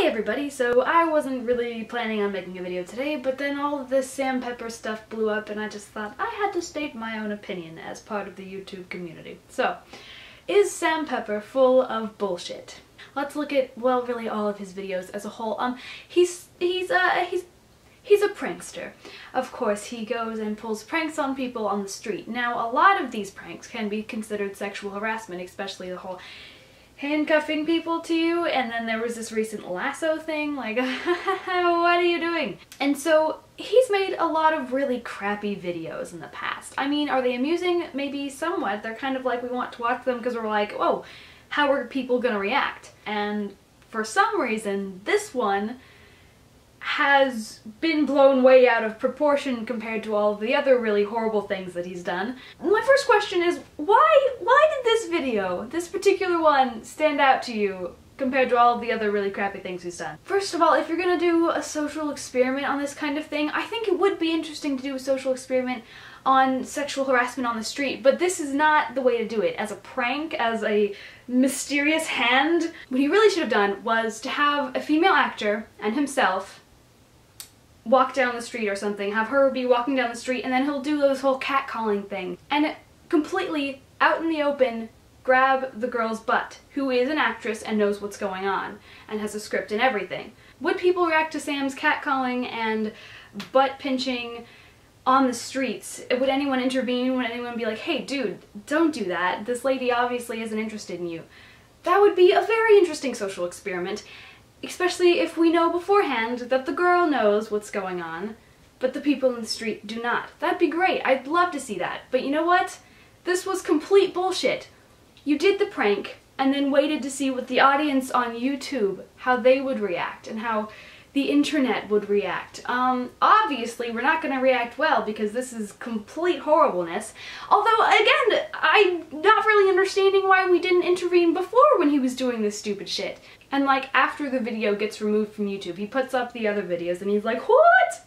Hey everybody, so I wasn't really planning on making a video today, but then all of this Sam Pepper stuff blew up and I just thought I had to state my own opinion as part of the YouTube community. So, is Sam Pepper full of bullshit? Let's look at, well, really all of his videos as a whole. He's a prankster. Of course, he goes and pulls pranks on people on the street. Now, a lot of these pranks can be considered sexual harassment, especially the whole handcuffing people to you, and then there was this recent lasso thing, like, what are you doing? And so, he's made a lot of really crappy videos in the past. I mean, are they amusing? Maybe somewhat. They're kind of like we want to watch them because we're like, oh, how are people gonna react? And for some reason, this one has been blown way out of proportion compared to all of the other really horrible things that he's done. My first question is, why did this video, this particular one, stand out to you compared to all of the other really crappy things he's done? First of all, if you're gonna do a social experiment on this kind of thing, I think it would be interesting to do a social experiment on sexual harassment on the street, but this is not the way to do it. As a prank, as a mysterious hand, what he really should have done was to have a female actor and himself walk down the street or something, have her be walking down the street, and then he'll do this whole catcalling thing, and completely out in the open grab the girl's butt, who is an actress and knows what's going on, and has a script and everything. Would people react to Sam's catcalling and butt pinching on the streets? Would anyone intervene? Would anyone be like, hey dude, don't do that, this lady obviously isn't interested in you? That would be a very interesting social experiment. Especially if we know beforehand that the girl knows what's going on, but the people in the street do not. That'd be great. I'd love to see that. But you know what? This was complete bullshit. You did the prank and then waited to see what the audience on YouTube, how they would react and how the internet would react. Obviously we're not gonna react well because this is complete horribleness. Although, again, I'm not really understanding why we didn't intervene before when he was doing this stupid shit. And like, after the video gets removed from YouTube, he puts up the other videos and he's like, what?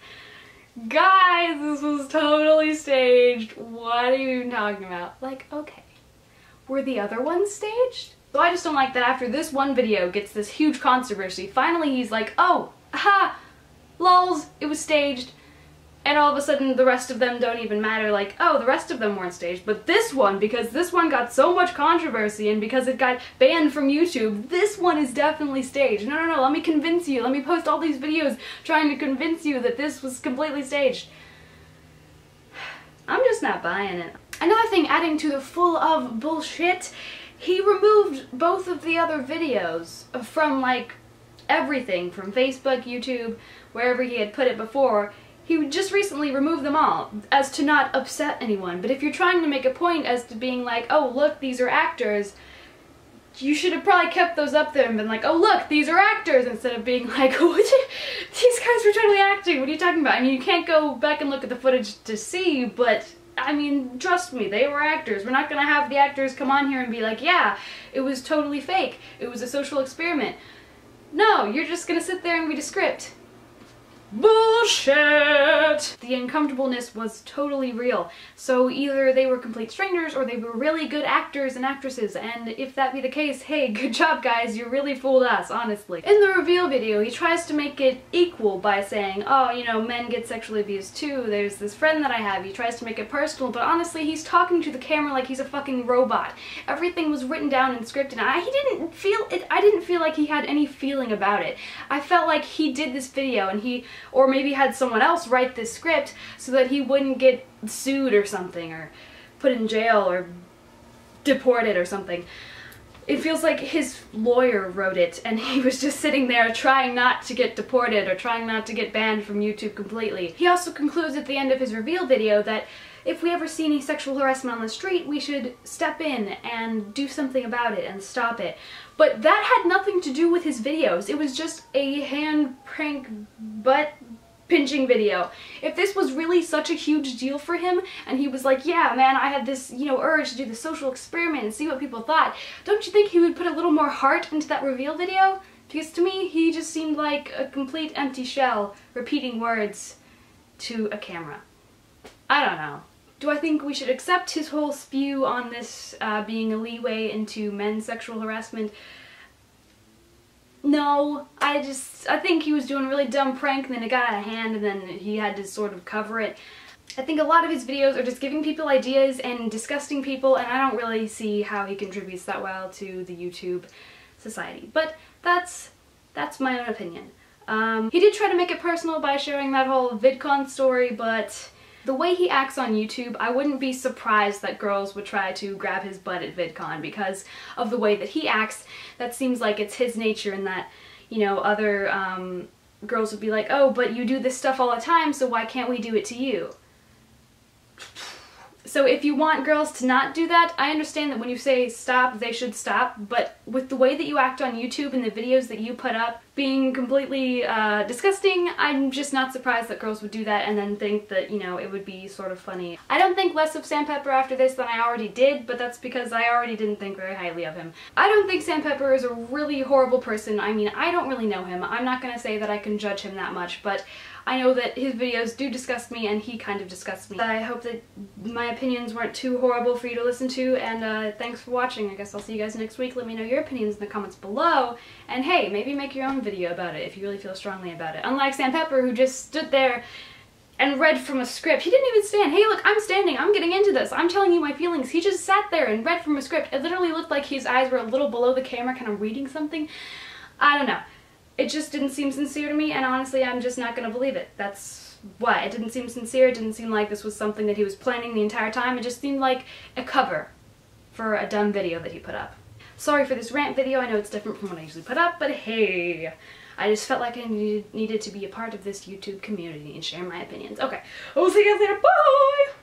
Guys, this was totally staged. What are you even talking about? Like, okay. Were the other ones staged? So I just don't like that after this one video gets this huge controversy, finally he's like, oh, aha, lols, it was staged. And all of a sudden the rest of them don't even matter, like, oh, the rest of them weren't staged, but this one, because this one got so much controversy and because it got banned from YouTube, this one is definitely staged. No, let me convince you, let me post all these videos trying to convince you that this was completely staged. I'm just not buying it. Another thing, adding to the full of bullshit, he removed both of the other videos from, like, everything, from Facebook, YouTube, wherever he had put it before. He just recently removed them all, as to not upset anyone. But if you're trying to make a point as to being like, oh look, these are actors, you should have probably kept those up there and been like, oh look, these are actors, instead of being like, these guys were totally acting, what are you talking about? I mean, you can't go back and look at the footage to see, but I mean, trust me, they were actors. We're not gonna have the actors come on here and be like, yeah, it was totally fake, it was a social experiment. No, you're just gonna sit there and read a script. Bullshit! The uncomfortableness was totally real. So either they were complete strangers or they were really good actors and actresses, and if that be the case, hey, good job guys, you really fooled us, honestly. In the reveal video, he tries to make it equal by saying, oh, you know, men get sexually abused too, there's this friend that I have. He tries to make it personal, but honestly, he's talking to the camera like he's a fucking robot. Everything was written down and scripted, and I didn't feel like he had any feeling about it. I felt like he did this video and he, or maybe had someone else write this script so that he wouldn't get sued or something, or put in jail, or deported or something. It feels like his lawyer wrote it and he was just sitting there trying not to get deported or trying not to get banned from YouTube completely. He also concludes at the end of his reveal video that if we ever see any sexual harassment on the street, we should step in and do something about it and stop it. But that had nothing to do with his videos. It was just a hand prank butt pinching video. If this was really such a huge deal for him and he was like, yeah man, I had this, you know, urge to do the social experiment and see what people thought, don't you think he would put a little more heart into that reveal video? Because to me, he just seemed like a complete empty shell repeating words to a camera. I don't know. Do I think we should accept his whole spew on this being a leeway into men's sexual harassment? No, I think he was doing a really dumb prank and then it got out of hand and then he had to sort of cover it. I think a lot of his videos are just giving people ideas and disgusting people, and I don't really see how he contributes that well to the YouTube society. But that's my own opinion. He did try to make it personal by sharing that whole VidCon story, but the way he acts on YouTube, I wouldn't be surprised that girls would try to grab his butt at VidCon because of the way that he acts. That seems like it's his nature, and that, you know, other girls would be like, oh, but you do this stuff all the time, so why can't we do it to you? So if you want girls to not do that, I understand that when you say stop, they should stop, but with the way that you act on YouTube and the videos that you put up being completely disgusting, I'm just not surprised that girls would do that and then think that, you know, it would be sort of funny. I don't think less of Sam Pepper after this than I already did, but that's because I already didn't think very highly of him. I don't think Sam Pepper is a really horrible person. I mean, I don't really know him. I'm not gonna say that I can judge him that much, but I know that his videos do disgust me, and he kind of disgusts me. I hope that my opinions weren't too horrible for you to listen to, and thanks for watching. I guess I'll see you guys next week. Let me know your opinions in the comments below, and hey, maybe make your own video about it if you really feel strongly about it. Unlike Sam Pepper, who just stood there and read from a script. He didn't even stand. Hey, look, I'm standing. I'm getting into this. I'm telling you my feelings. He just sat there and read from a script. It literally looked like his eyes were a little below the camera, kind of reading something. I don't know. It just didn't seem sincere to me, and honestly, I'm just not gonna believe it. That's why. It didn't seem sincere. It didn't seem like this was something that he was planning the entire time. It just seemed like a cover for a dumb video that he put up. Sorry for this rant video. I know it's different from what I usually put up, but hey, I just felt like I needed to be a part of this YouTube community and share my opinions. Okay, I'll see you guys later. Bye!